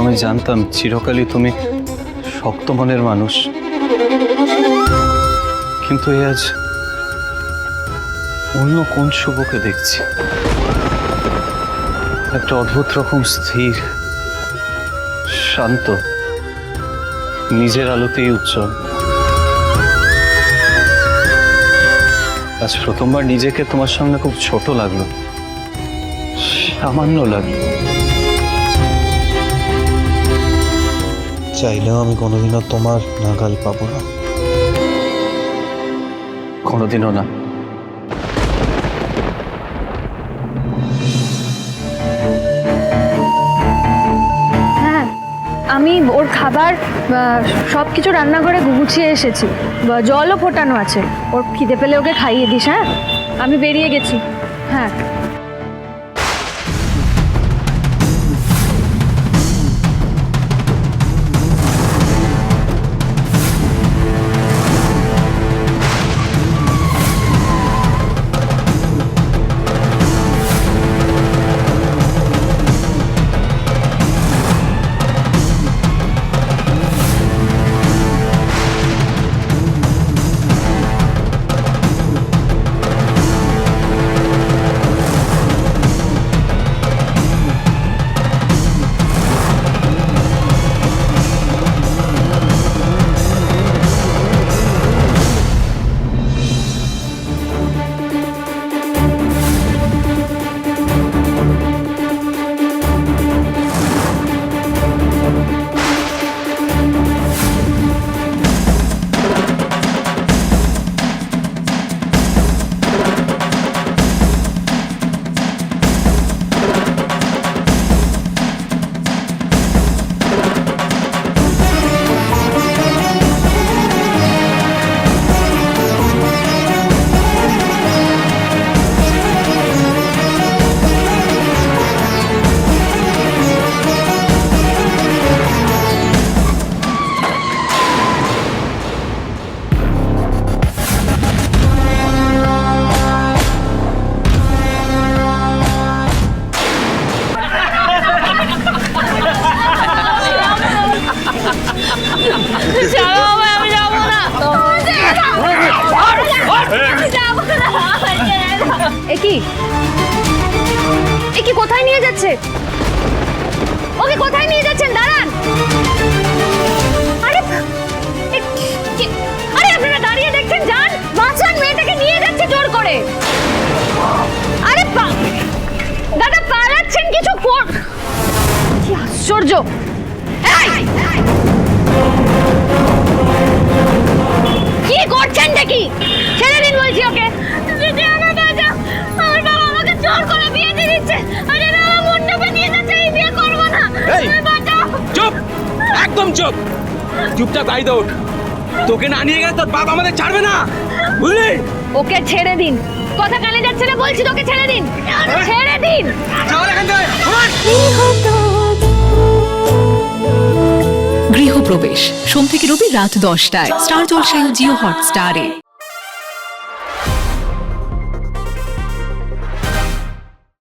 আমি জানতাম চিরকালই তুমি শক্ত মনের মানুষ, কিন্তু আজ অন্য কোন শুভকে দেখছি। একটা অদ্ভুত রকম স্থির, শান্ত, নিজের আলোতেই উজ্জ্বল। আজ প্রথমবার নিজেকে তোমার সামনে খুব ছোট লাগলো, সামান্য লাগলো। চাইলেও আমি কোনোদিনও তোমার নাগাল পাবো না, কোনোদিনও না। হ্যাঁ, আমি ওর খাবার সবকিছু রান্নাঘরে গুছিয়ে এসেছি, জলও ফোটানো আছে। ওর খিদে পেলে ওকে খাইয়ে দিস। হ্যাঁ, আমি বেরিয়ে গেছি। হ্যাঁ, একি কোথায় নিয়ে যাচ্ছে? ওকে কোথায় নিয়ে যাচ্ছেন? দাঁড়ান। আরে আরে আপনারা দাঁড়িয়ে দেখছেন? যান, বাঁচান, মেয়েটাকে নিয়ে যাচ্ছে জোর করে। আরে দাদা পালাচ্ছেন, কিছু কর। কি আশ্চর্য! কি করছেন দেখি? ছেড়ে দিন বলছি ওকে। জোর করে বিয়ে দিয়ে দিচ্ছে। আরে না, মণ্ডপে নিয়ে যাচ্ছে, এই বিয়ে করব না। চুপ, একদম চুপ। চুপচাপ গাড়িতে ওঠ। তোকে না নিয়ে গেলে তোর বাপ আমাদের ছাড়বে না, বুঝলি? ওকে ছেড়ে দিন। কথা কানে যাচ্ছে না, বলছি তোকে ছেড়ে দিন। ছেড়ে দিন। চল এখান থেকে। গৃহপ্রবেশ সোম থেকে রবি রাত 10টায় স্টার জলসায় ও জিও হটস্টারে।